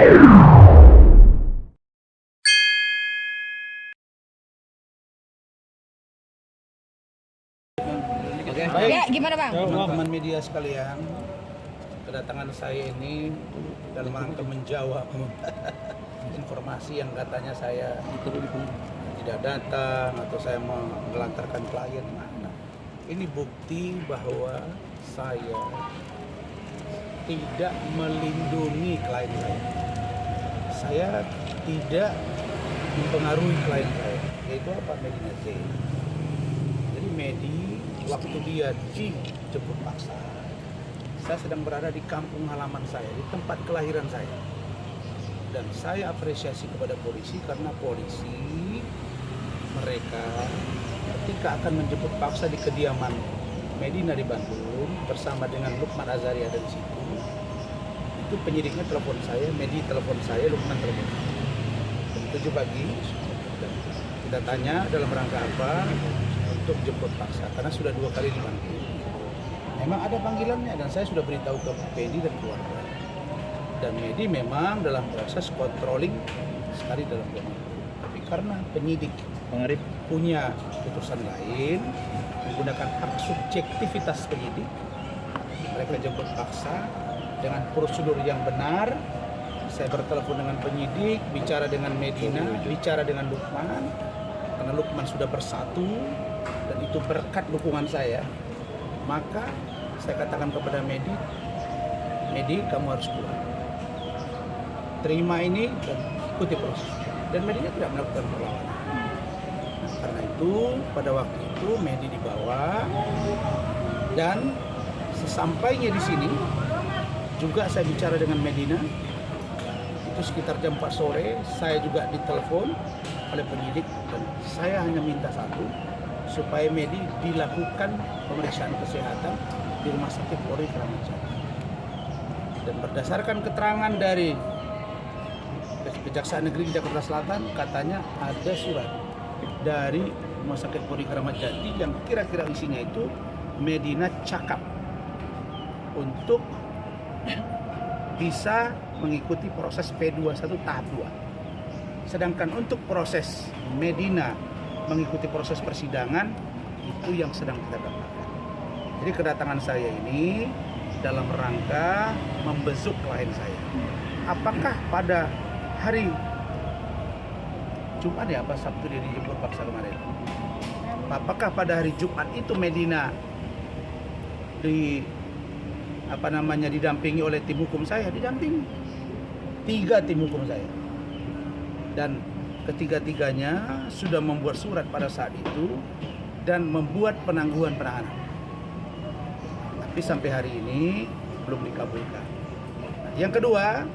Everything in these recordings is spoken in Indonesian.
Baik, Ya, gimana Bang? teman-teman media sekalian, kedatangan saya ini dalam rangka menjawab informasi yang katanya saya tidak datang atau saya menelantarkan klien. Nah, ini bukti bahwa saya tidak melindungi klien saya. Saya tidak mempengaruhi klien saya, yaitu apa? Medina C. Jadi Medi waktu dia dijemput paksa, saya sedang berada di kampung halaman saya, di tempat kelahiran saya. Dan saya apresiasi kepada polisi karena polisi mereka ketika akan menjemput paksa di kediaman Medina di Bandung bersama dengan Lukman Azari ada di situ. Itu penyidiknya telepon saya, Medi telepon saya, Lukman telepon saya. Jam 7 pagi kita tanya dalam rangka apa untuk jemput paksa karena sudah 2 kali dipanggil. Memang ada panggilannya dan saya sudah beritahu ke Medi dan keluarga. Dan Medi memang dalam proses controlling sekali dalam rumah. Tapi karena penyidik punya putusan lain, menggunakan hak subjektivitas penyidik, mereka jemput paksa dengan prosedur yang benar. Saya bertelepon dengan penyidik, bicara dengan Medina, bicara dengan Lukman, karena Lukman sudah bersatu dan itu berkat dukungan saya. Maka saya katakan kepada Medi, kamu harus keluar. Terima ini dan ikuti proses. Dan Medina tidak melakukan perlawanan. Nah, karena itu pada waktu itu Medi dibawa dan sesampainya di sini juga saya bicara dengan Medina. Itu sekitar jam 4 sore saya juga ditelepon oleh penyidik dan saya hanya minta satu, supaya Medi dilakukan pemeriksaan kesehatan di Rumah Sakit Polri Kramat Jati. Dan berdasarkan keterangan dari Kejaksaan Negeri Jakarta Selatan, katanya ada surat dari Rumah Sakit Polri Kramat Jati yang kira-kira isinya itu Medina cakap untuk bisa mengikuti proses P21 tahap 2. Sedangkan untuk proses Medina mengikuti proses persidangan itu yang sedang kita dapatkan. Jadi kedatangan saya ini dalam rangka membesuk klien saya. Apakah pada hari Jumat ya, apa Sabtu dia dijemput paksa kemarin? Apakah pada hari Jumat itu Medina didampingi oleh tim hukum saya? Didampingi 3 tim hukum saya. Dan ketiga-tiganya sudah membuat surat pada saat itu dan membuat penangguhan penahanan. Tapi sampai hari ini belum dikabulkan. Yang kedua,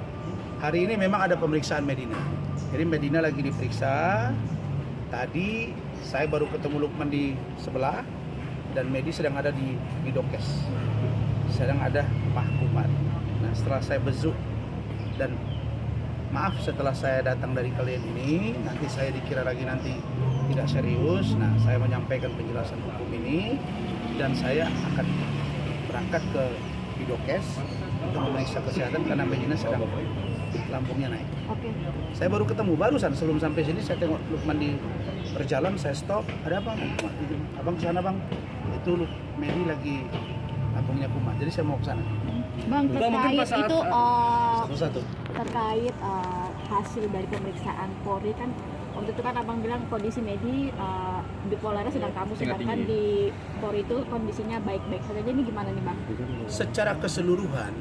hari ini memang ada pemeriksaan Medina. Jadi Medina lagi diperiksa. Tadi saya baru ketemu Lukman di sebelah dan Medi sedang ada di Bidokes. Sedang ada mahkumat. Nah, setelah saya besuk dan maaf setelah saya datang dari kalian ini, nanti saya dikira lagi nanti tidak serius. Nah, saya menyampaikan penjelasan hukum ini dan saya akan berangkat ke Bidokes untuk memeriksa kesehatan karena Medina sedang lambungnya naik. Oke. Saya baru ketemu barusan sebelum sampai sini saya tengok Lukman di berjalan, saya stop. Ada apa? Abang kesana bang. Itu Medi lagi lambungnya kumat. Jadi saya mau ke sana. Bang, terkait itu Satu-satu. terkait hasil dari pemeriksaan Polri kan waktu itu kan abang bilang kondisi Medi bipolarnya sedang kambuh, sedangkan di Polri itu kondisinya baik-baik saja. Ini gimana nih bang? Secara keseluruhan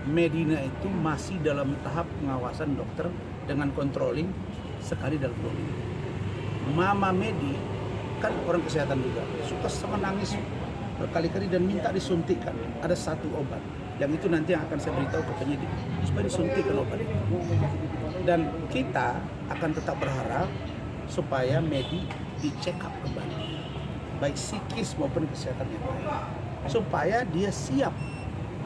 Medina itu masih dalam tahap pengawasan dokter dengan controlling sekali dalam 2 minggu. Mama Medi kan orang kesehatan juga, suka sama nangis berkali-kali dan minta disuntikkan. Ada 1 obat yang itu nanti yang akan saya beritahu ke penyidik supaya disuntikkan obat itu. Dan kita akan tetap berharap supaya Medi di-check up kembali, baik psikis maupun kesehatan yang lain, supaya dia siap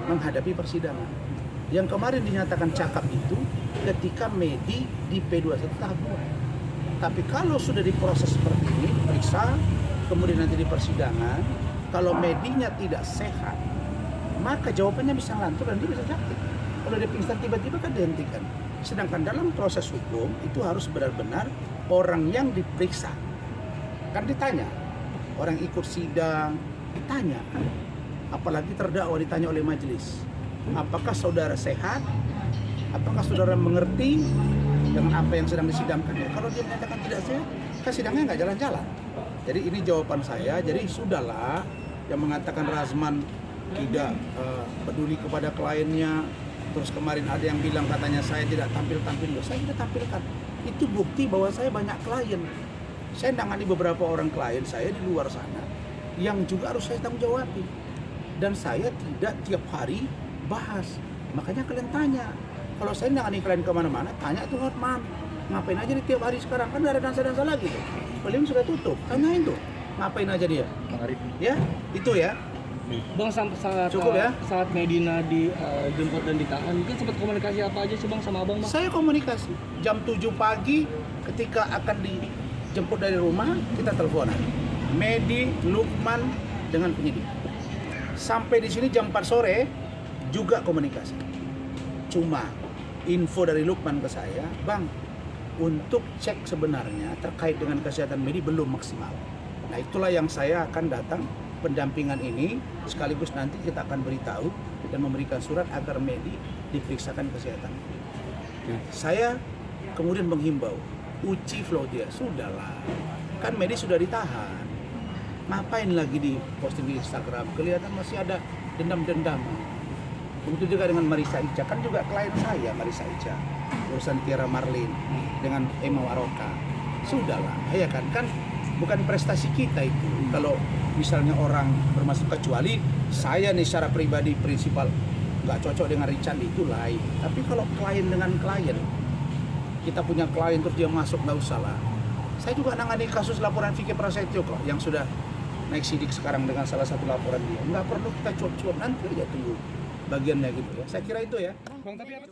menghadapi persidangan. Yang kemarin dinyatakan cakap itu ketika Medi di P21 tahap 2. Tapi kalau sudah diproses seperti ini, periksa, kemudian nanti di persidangan, kalau Medinya tidak sehat, maka jawabannya bisa ngantuk dan dia bisa sakit. Kalau dia pingsan tiba-tiba kan dihentikan. Sedangkan dalam proses hukum itu harus benar-benar orang yang diperiksa. Kan ditanya, orang ikut sidang ditanya, apalagi terdakwa ditanya oleh majelis, apakah saudara sehat? Apakah saudara mengerti dengan apa yang sedang disidangkan? Ya, kalau dia menyatakan tidak sehat, kan sidangnya nggak jalan-jalan. Jadi ini jawaban saya. Jadi sudahlah yang mengatakan Razman tidak peduli kepada kliennya. Terus kemarin ada yang bilang katanya saya tidak tampil-tampil. Loh, saya tidak tampilkan. Itu bukti bahwa saya banyak klien. Saya nangani beberapa orang klien saya di luar sana yang juga harus saya tanggung jawabi. Dan saya tidak tiap hari bahas. Makanya kalian tanya. Kalau saya nangani klien kemana-mana, tanya tuh Hotman. Ngapain aja di tiap hari sekarang? Kan ada dansa-dansa lagi tuh. Paling sudah tutup. Tanyain tuh. Ngapain aja dia? Bang Arif. Ya, itu ya. Bang, saat Cukup ya? saat Medina dijemput dan ditahan, mungkin sempat komunikasi apa aja sih Bang sama Abang, Bang? Saya komunikasi. Jam 7 pagi ketika akan dijemput dari rumah, kita teleponan. Medi, Lukman dengan penyidik. Sampai di sini jam 4 sore juga komunikasi. Cuma info dari Lukman ke saya, Bang, untuk cek sebenarnya terkait dengan kesehatan Medi belum maksimal. Nah, itulah yang saya akan datang pendampingan ini, sekaligus nanti kita akan beritahu dan memberikan surat agar Medi diperiksakan kesehatan. Saya kemudian menghimbau, uji Flodia, sudahlah, kan Medi sudah ditahan, ngapain lagi di posting di Instagram, kelihatan masih ada dendam-dendam. Begitu juga dengan Marissa Ica, kan juga klien saya Marissa Ica, urusan Tiara Marlin dengan Emma Waroka. Sudahlah, ya kan bukan prestasi kita itu. Kalau misalnya orang bermaksud, kecuali saya nih secara pribadi prinsipal nggak cocok dengan Richard, itu lain. Tapi kalau klien dengan klien, kita punya klien terus dia masuk, nggak usah lah. Saya juga nangani kasus laporan Vicky Prasetyo kok, yang sudah naik sidik sekarang dengan salah satu laporan dia. Nggak perlu kita cuap-cuap, nanti aja tunggu bagiannya gitu ya. Saya kira itu ya. Bang, tapi apa